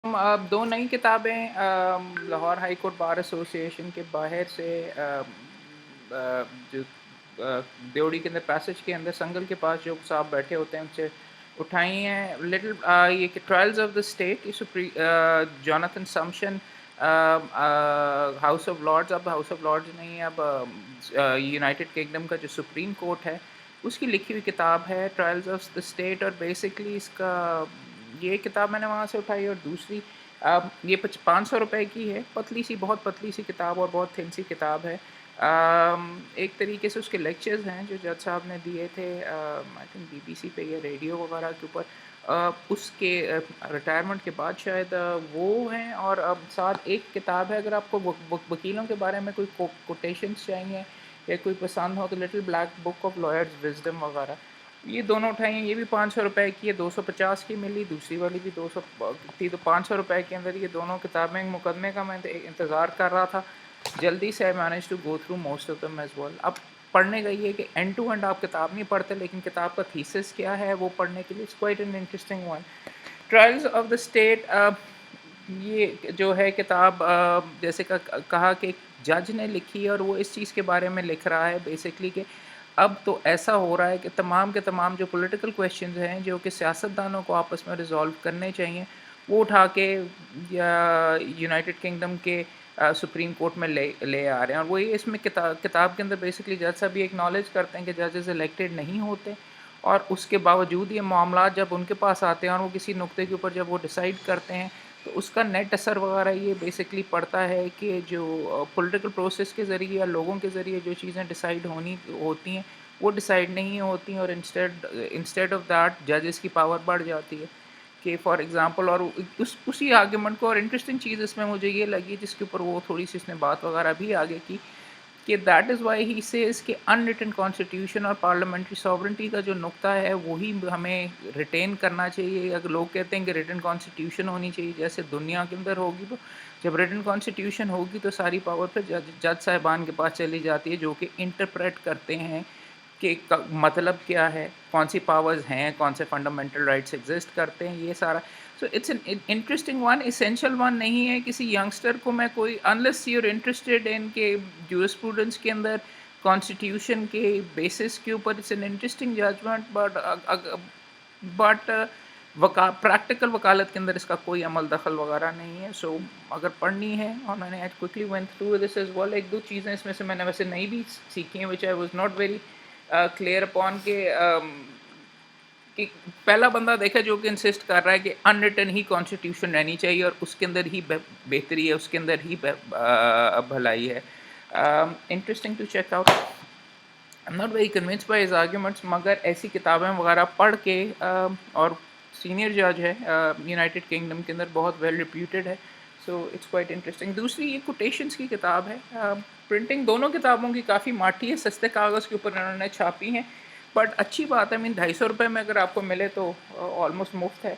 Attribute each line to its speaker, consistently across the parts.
Speaker 1: अब 2 नई किताबें Lahore high court bar association के बाहर से जो देवड़ी के अंदर पैसेज के अंदर संगल के पास जो साहब बैठे होते हैं उनसे उठाई हैं लिटिल ये कि trials of the state Jonathan Sumption House of Lords, अब हाउस ऑफ लॉर्ड्स नहीं है, अब यूनाइटेड किंगडम का जो सुप्रीम कोर्ट है उसकी लिखी हुई किताब है ट्रायल्स ऑफ द स्टेट। और बेसिकली इसका ये किताब मैंने वहाँ से उठाई। और दूसरी ये 500 रुपए की है, पतली सी, बहुत पतली सी किताब और बहुत थिन सी किताब है। एक तरीके से उसके लेक्चर्स हैं जो जज साहब ने दिए थे आई थिंक बीबीसी पे या रेडियो वगैरह के ऊपर, उसके रिटायरमेंट के बाद शायद वो हैं। और अब साथ एक किताब है, अगर आपको वकीलों के बारे में कोई कोटेशंस चाहिए या कोई पसंद हो तो little black book of lawyers wisdom वगैरह, ये दोनों उठाई हैं। ये भी 500 रुपए की है, 250 की मिली, दूसरी वाली भी 200 थी, तो 500 रुपए के अंदर ये दोनों किताबें। मुकदमे का मैं इंतज़ार कर रहा था, जल्दी से I manage to go through most of them as well. अब पढ़ने का ये है कि एंड टू एंड आप किताब नहीं पढ़ते, लेकिन किताब का थीसिस क्या है वो पढ़ने के लिए it's quite an interesting one. Trials of the state, ये जो है किताब जैसे कहा कि जज ने लिखी है और वो इस चीज़ के बारे में लिख रहा है बेसिकली कि अब तो ऐसा हो रहा है कि तमाम के तमाम जो पॉलिटिकल क्वेश्चंस हैं जो कि सियासतदानों को आपस में रिजॉल्व करने चाहिए, वो उठा के या यूनाइटेड किंगडम के सुप्रीम कोर्ट में ले आ रहे हैं। और वही इसमें किताब के अंदर बेसिकली जज साहब भी एक्नॉलेज करते हैं कि जजेस इलेक्टेड नहीं होते, और उसके बावजूद ये मामला जब उनके पास आते हैं और वो किसी नुक्ते के ऊपर जब वो डिसाइड करते हैं तो उसका नेट असर वगैरह ये बेसिकली पड़ता है कि जो पॉलिटिकल प्रोसेस के ज़रिए या लोगों के ज़रिए जो चीज़ें डिसाइड होनी होती हैं वो डिसाइड नहीं होती हैं, और इंस्टेड ऑफ दैट जजेस की पावर बढ़ जाती है। कि फॉर एग्ज़ाम्पल, और उसी आर्गुमेंट को, और इंटरेस्टिंग चीज़ इसमें मुझे ये लगी जिसके ऊपर वो थोड़ी सी इसने बात वगैरह भी आगे की, कि that is why he says कि अनरिटन कॉन्स्टिट्यूशन और पार्लियामेंट्री सॉवरेंटी का जो नुक्ता है वही हमें रिटेन करना चाहिए। अगर लोग कहते हैं कि रिटन कॉन्स्टिट्यूशन होनी चाहिए जैसे दुनिया के अंदर होगी, तो जब रिटन कॉन्स्टिट्यूशन होगी तो सारी पावर फिर जज साहिबान के पास चली जाती है जो कि इंटरप्रेट करते हैं कि मतलब क्या है, कौन सी पावर्स हैं, कौन से फंडामेंटल राइट्स एग्जिस्ट करते हैं, ये सारा। So it's an interesting one, essential one नहीं है किसी यंगस्टर को। मैं कोई unless you are interested in के जूरिस्प्रूडेंस के अंदर कॉन्स्टिट्यूशन के बेसिस के ऊपर, it's an interesting judgement, but practical वकालत के अंदर इसका कोई अमल दखल वगैरह नहीं है। सो अगर पढ़नी है, और मैंने आज quickly went through this as well, एक दो चीज़ें इसमें से मैंने वैसे नई भी सीखी हैं which I was not very clear upon के कि पहला बंदा देखा जो कि इंसिस्ट कर रहा है कि अनरिटन ही कॉन्स्टिट्यूशन रहनी चाहिए और उसके अंदर ही बेहतरी है, उसके अंदर ही भलाई है। Interesting to check out. I am not very convinced by his arguments, मगर ऐसी किताबें वगैरह पढ़ के और सीनियर जज है यूनाइटेड किंगडम के अंदर, बहुत वेल रिप्यूटेड है, सो इट्स क्वाइट इंटरेस्टिंग। दूसरी ये कोटेशंस की किताब है, प्रिंटिंग दोनों किताबों की काफ़ी माठी है, सस्ते कागज़ के ऊपर इन्होंने छापी हैं, बट अच्छी बात है। मीन 250 रुपये में अगर आपको मिले तो ऑलमोस्ट मुफ्त है।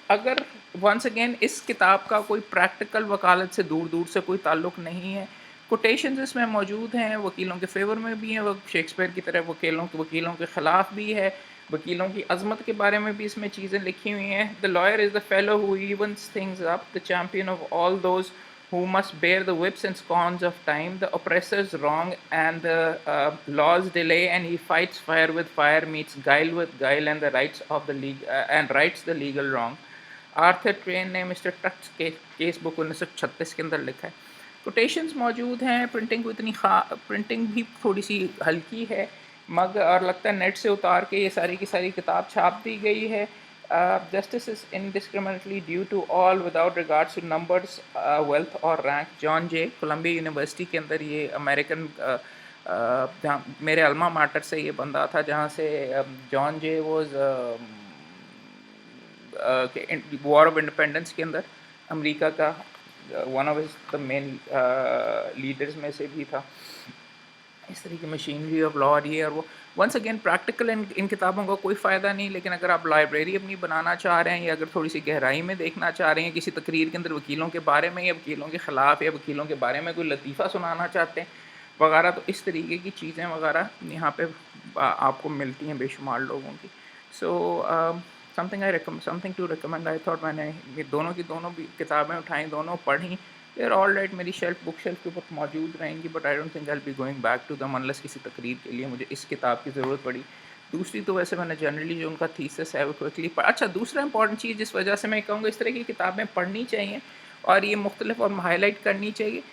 Speaker 1: अगर वंस अगेन इस किताब का कोई प्रैक्टिकल वकालत से दूर दूर से कोई ताल्लुक़ नहीं है। कोटेशंस इसमें मौजूद हैं, वकीलों के फेवर में भी हैं, वो शेक्सपियर की तरह वकीलों के ख़िलाफ़ भी है, वकीलों की अज़मत के बारे में भी इसमें चीज़ें लिखी हुई हैं। The lawyer is the fellow who evens things up, the champion of all those who must bear the whips and scorns of time, the oppressor's wrong and the law's delay, and he fights fire with fire, meets guile with guile, and the rights of the and rights the legal wrong. Arthur train ने mister Tux के case book 1936 के अंदर लिखा है। Quotations मौजूद हैं, printing भी थोड़ी सी हल्की है, मगर और लगता है नेट से उतार के ये सारी की सारी किताब छाप दी गई है। Justice is indiscriminately due to all without regards to numbers, wealth और rank. जॉन जे कोलंबिया यूनिवर्सिटी के अंदर, ये अमेरिकन जहाँ मेरे अल्मा माटर से ये बंदा था, जहाँ से John J was war of independence के अंदर अमेरिका का one of the main leaders में से भी था। इस तरह की मशीनरी ऑफ लॉ और ये और वो, वंस अगेन प्रैक्टिकल इन किताबों का कोई फ़ायदा नहीं, लेकिन अगर आप लाइब्रेरी अपनी बनाना चाह रहे हैं या अगर थोड़ी सी गहराई में देखना चाह रहे हैं किसी तकरीर के अंदर वकीलों के बारे में या वकीलों के ख़िलाफ़ या वकीलों के बारे में कोई लतीफ़ा सुनाना चाहते हैं वगैरह, तो इस तरीके की चीज़ें वगैरह यहाँ पे आपको मिलती हैं बेशुमार लोगों की। So something to recommend. I thought मैंने ये दोनों की दोनों भी किताबें उठाई, दोनों पढ़ी। दे आर ऑल राइट, मेरी बुक शेल्फ के ऊपर मौजूद रहेंगी, but I don't think I will be going back to them unless किसी तकरीर के लिए मुझे इस किताब की ज़रूरत पड़ी। दूसरी तो वैसे मैंने जनरली जो उनका थीसिस है वो क्विकली पढ़ा। अच्छा, दूसरा इंपॉर्टेंट चीज़ जिस वजह से मैं कहूँगा इस तरह की किताबें पढ़नी चाहिए और ये मुख्तलिफ और हाईलाइट करनी चाहिए।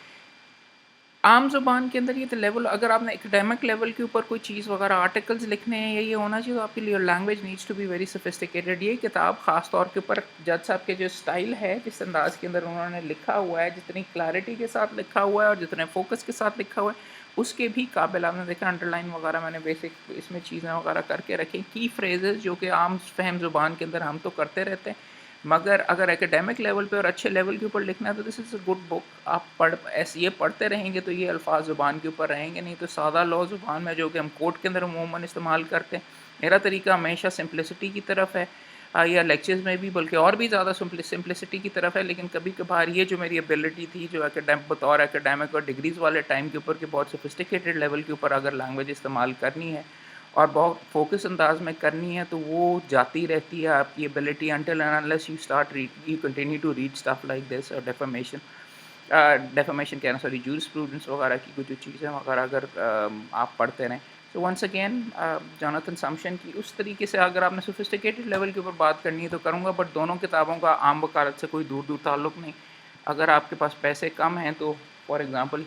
Speaker 1: आम ज़ुबान के अंदर ये तो लेवल, अगर आपने एकेडमिक लेवल के ऊपर कोई चीज़ वगैरह आर्टिकल्स लिखने हैं या ये होना चाहिए, तो आपके लिए language needs to be very sophisticated. ये किताब ख़ास तौर के ऊपर जज साहब के जो स्टाइल है, जिस अंदाज़ के अंदर उन्होंने लिखा हुआ है, जितनी क्लैरिटी के साथ लिखा हुआ है और जितने फोकस के साथ लिखा हुआ है, उसके भी काबिल। आपने देखा अंडरलाइन वगैरह मैंने बेसिक इसमें चीज़ें वगैरह करके रखी, की फ्रेजेस जो कि आम फहम ज़ुबान के अंदर हम तो करते रहते हैं, मगर अगर एकेडमिक लेवल पे और अच्छे लेवल के ऊपर लिखना है तो this is a good book. आप ऐसे ये पढ़ते रहेंगे तो ये अल्फाज ज़ुबान के ऊपर रहेंगे, नहीं तो सादा लॉ ज़ुबान में जो कि हम कोर्ट के अंदर अमूमन इस्तेमाल करते हैं। मेरा तरीका हमेशा सिंप्लिसिटी की तरफ है, या लेक्चर्स में भी बल्कि और भी ज़्यादा सिंप्लिसिटी की तरफ है। लेकिन कभी कभार ये जो मेरी एबिलिटी थी जो बतौर एकेडमिक और डिग्रीज़ वाले टाइम के ऊपर कि बहुत सोफिस्टिकेटेड लेवल के ऊपर अगर लैंग्वेज इस्तेमाल करनी है और बहुत फोकस अंदाज में करनी है, तो वो जाती रहती है आपकी ability until and unless you continue to read stuff like this or defamation कहना, सॉरी, जूरिस्प्रूडेंस वगैरह की कुछ जो चीज़ें वगैरह अगर आप पढ़ते रहें। सो वंस अगेन जोनाथन सम्पसन की उस तरीके से अगर आपने सोफिस्टिकेटेड लेवल के ऊपर बात करनी है तो करूँगा, बट दोनों किताबों का आम वकालत से कोई दूर दूर ताल्लुक़ नहीं। अगर आपके पास पैसे कम हैं तो फॉर एग्ज़ाम्पल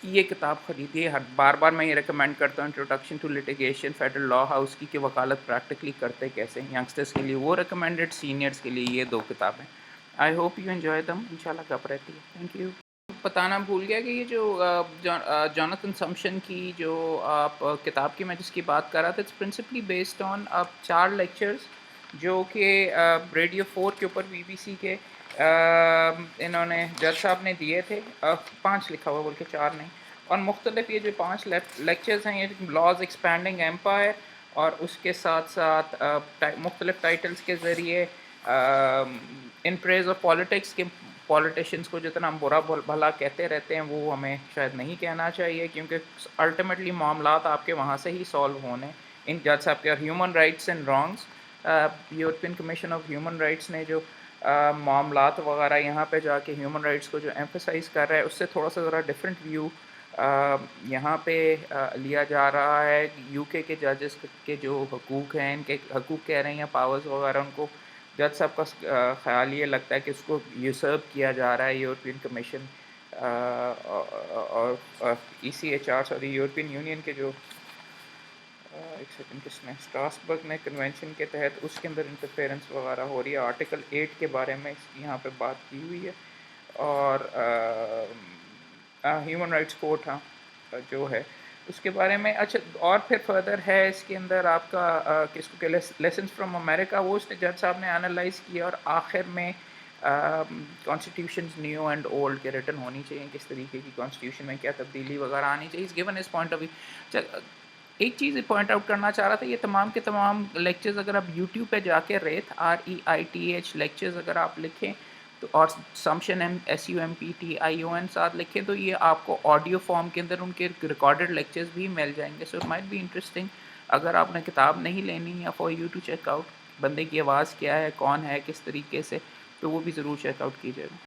Speaker 1: ये किताब ख़रीदिए। हर बार बार मैं ये रिकमेंड करता हूँ, introduction to litigation Federal Law House की, कि वकालत प्रैक्टिकली करते कैसे हैं। यंगस्टर्स के लिए वो रिकमेंडेड, सीनियर्स के लिए ये 2 किताबें। आई होप यू एन्जॉय दम। इंशाल्लाह कब रहती है। Thank you. बताना भूल गया कि ये जो जोनाथन सम्पसन की जो आप किताब की मैं जिसकी बात कर रहा था, it's principally based on 4 lectures जो कि रेडियो 4 के ऊपर BBC के इन्होंने जज साहब ने दिए थे। 5 लिखा हुआ बल्कि 4 नहीं। और मुख्तलिफ ये जो 5 लेक्चर्स हैं, ये लॉज एक्सपैंडिंग एम्पायर और उसके साथ साथ मुख्तलिफ टाइटल्स के ज़रिए इन प्रेज ऑफ पॉलिटिक्स के पॉलिटिशियंस को जितना हम बुरा भला कहते रहते हैं वो हमें शायद नहीं कहना चाहिए, क्योंकि अल्टीमेटली मामलात आपके वहाँ से ही सॉल्व होने इन जज साहब के। और human rights and wrongs, European commission of human rights ने जो मामलात वगैरह यहाँ पे जाके ह्यूमन राइट्स को जो एम्फसाइज़ कर रहा है, उससे थोड़ा सा ज़रा डिफरेंट व्यू यहाँ पे लिया जा रहा है। UK के जजेस के जो हकूक़ हैं, इनके हकूक़ कह रहे हैं या पावर्स वगैरह, उनको जज साहब का ख़्याल ये लगता है कि उसको यूसर्प किया जा रहा है यूरोपियन कमीशन और ECHR, सॉरी, यूरोपियन यूनियन के जो एक सेकंड, किसमें, स्ट्रासबर्ग में कन्वेंशन के तहत उसके अंदर इंटरफेरेंस वगैरह हो रही है। आर्टिकल 8 के बारे में यहाँ पे बात की हुई है। और ह्यूमन राइट्स कोर्ट, हाँ, जो है उसके बारे में। अच्छा, और फिर फर्दर है इसके अंदर आपका किसको के लेसन्स फ्रॉम अमेरिका, वो उसने जज साहब ने एनालाइज़ किया और आखिर में कॉन्स्टिट्यूशंस न्यू एंड ओल्ड के रिटर्न होनी चाहिए, किस तरीके की कॉन्स्टिट्यूशन में क्या तब्दीली वगैरह आनी चाहिए, इस गिवन इस पॉइंट ऑफ व्यू। एक चीज़ पॉइंट आउट करना चाह रहा था, ये तमाम के तमाम लेक्चर्स अगर आप यूट्यूब पे जाके REITH लेक्चर्स अगर आप लिखें तो, और सम्पसन SUMPTION साथ लिखें, तो ये आपको ऑडियो फॉर्म के अंदर उनके रिकॉर्डेड लेक्चर्स भी मिल जाएंगे। So it might be interesting अगर आपने किताब नहीं लेनी या for you to check out बंदे की आवाज़ क्या है, कौन है, किस तरीके से, तो वो भी ज़रूर चेक आउट कीजिएगा।